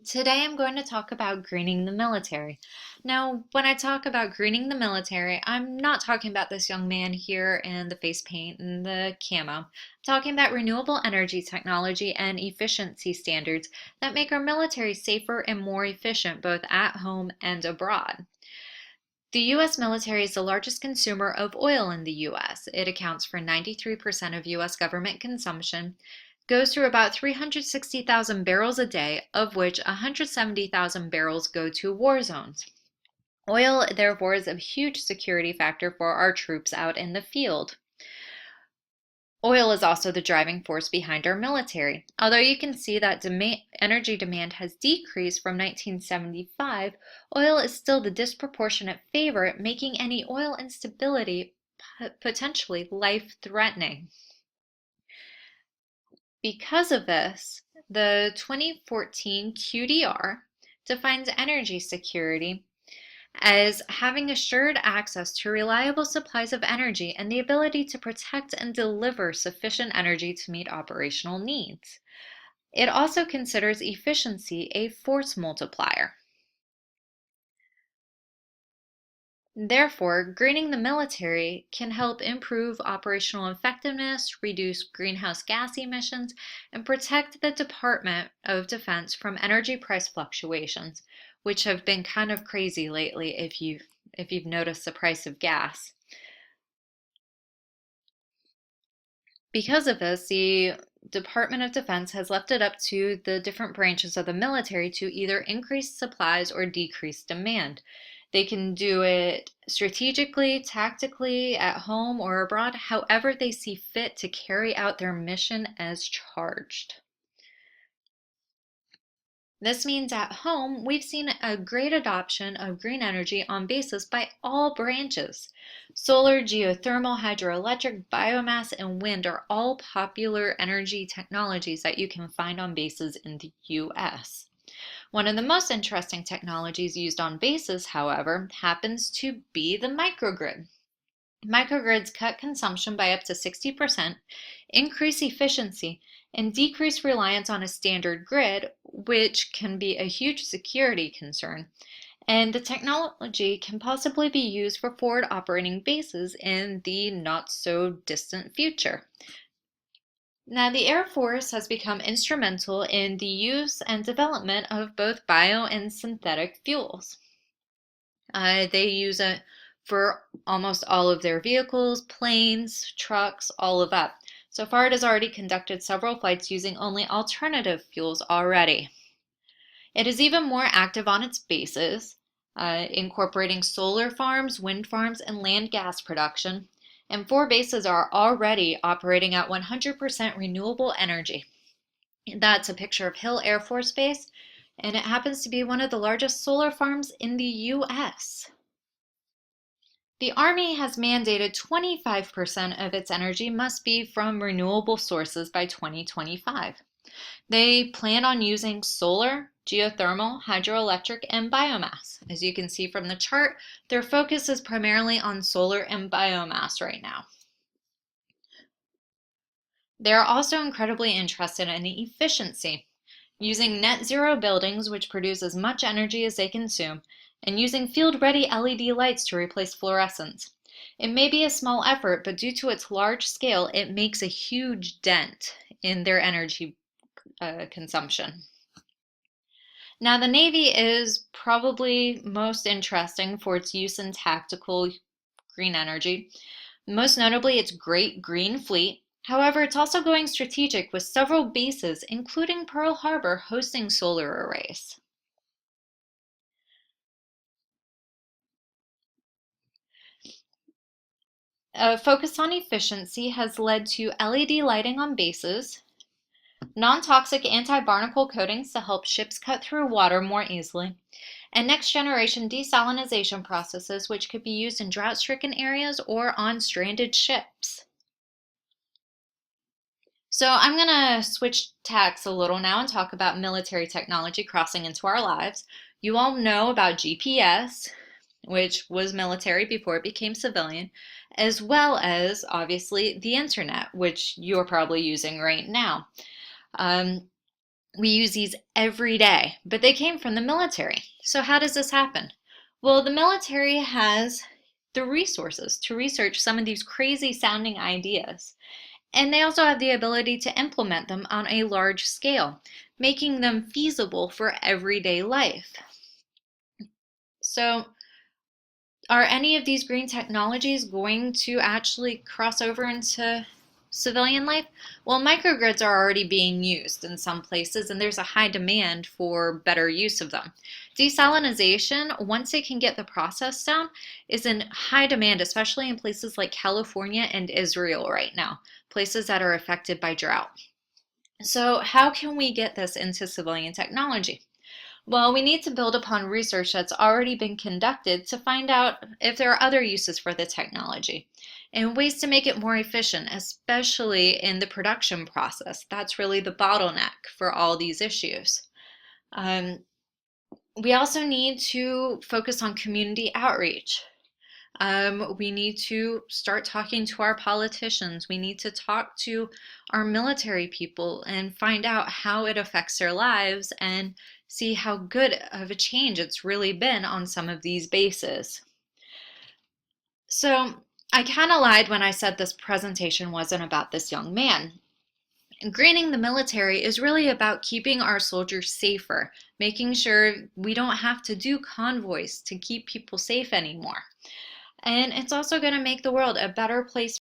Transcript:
Today I'm going to talk about greening the military. Now, when I talk about greening the military, I'm not talking about this young man here and the face paint and the camo. I'm talking about renewable energy technology and efficiency standards that make our military safer and more efficient both at home and abroad. The U.S. military is the largest consumer of oil in the U.S. It accounts for 93% of U.S. government consumption, goes through about 360,000 barrels a day, of which 170,000 barrels go to war zones. Oil, therefore, is a huge security factor for our troops out in the field. Oil is also the driving force behind our military. Although you can see that energy demand has decreased from 1975, oil is still the disproportionate favorite, making any oil instability potentially life-threatening. Because of this, the 2014 QDR defines energy security as having assured access to reliable supplies of energy and the ability to protect and deliver sufficient energy to meet operational needs. It also considers efficiency a force multiplier. Therefore, greening the military can help improve operational effectiveness, reduce greenhouse gas emissions, and protect the Department of Defense from energy price fluctuations, which have been kind of crazy lately if you've noticed the price of gas. Because of this, the Department of Defense has left it up to the different branches of the military to either increase supplies or decrease demand. They can do it strategically, tactically, at home or abroad, however they see fit to carry out their mission as charged. This means at home, we've seen a great adoption of green energy on bases by all branches. Solar, geothermal, hydroelectric, biomass, and wind are all popular energy technologies that you can find on bases in the US. One of the most interesting technologies used on bases, however, happens to be the microgrid. Microgrids cut consumption by up to 60%, increase efficiency, and decrease reliance on a standard grid, which can be a huge security concern. And the technology can possibly be used for forward operating bases in the not so distant future. Now, the Air Force has become instrumental in the use and development of both bio and synthetic fuels. They use it for almost all of their vehicles, planes, trucks, all of that. So far, it has already conducted several flights using only alternative fuels already. It is even more active on its bases, incorporating solar farms, wind farms, and land gas production. And 4 bases are already operating at 100% renewable energy. That's a picture of Hill Air Force Base, and it happens to be one of the largest solar farms in the US. The Army has mandated 25% of its energy must be from renewable sources by 2025. They plan on using solar, geothermal, hydroelectric, and biomass. As you can see from the chart, their focus is primarily on solar and biomass right now. They are also incredibly interested in efficiency, using net zero buildings which produce as much energy as they consume, and using field-ready LED lights to replace fluorescents. It may be a small effort, but due to its large scale, it makes a huge dent in their energy consumption. Now, the Navy is probably most interesting for its use in tactical green energy, most notably its Great Green Fleet. However, it's also going strategic with several bases, including Pearl Harbor, hosting solar arrays. A focus on efficiency has led to LED lighting on bases, non-toxic anti-barnacle coatings to help ships cut through water more easily, and next-generation desalination processes which could be used in drought-stricken areas or on stranded ships. So I'm going to switch tacks a little now and talk about military technology crossing into our lives. You all know about GPS, which was military before it became civilian, as well as, obviously, the internet, which you're probably using right now. We use these every day, but they came from the military. So how does this happen? Well, the military has the resources to research some of these crazy sounding ideas. And they also have the ability to implement them on a large scale, making them feasible for everyday life. So, are any of these green technologies going to actually cross over into civilian life? Well, microgrids are already being used in some places, and there's a high demand for better use of them. Desalination, once it can get the process down, is in high demand, especially in places like California and Israel right now, places that are affected by drought. So, how can we get this into civilian technology? Well, we need to build upon research that's already been conducted to find out if there are other uses for the technology and ways to make it more efficient, especially in the production process. That's really the bottleneck for all these issues. Um, we also need to focus on community outreach. We need to start talking to our politicians. We need to talk to our military people and find out how it affects their lives and see how good of a change it's really been on some of these bases. So I kind of lied when I said this presentation wasn't about this young man. Greening the military is really about keeping our soldiers safer, making sure we don't have to do convoys to keep people safe anymore. And it's also going to make the world a better place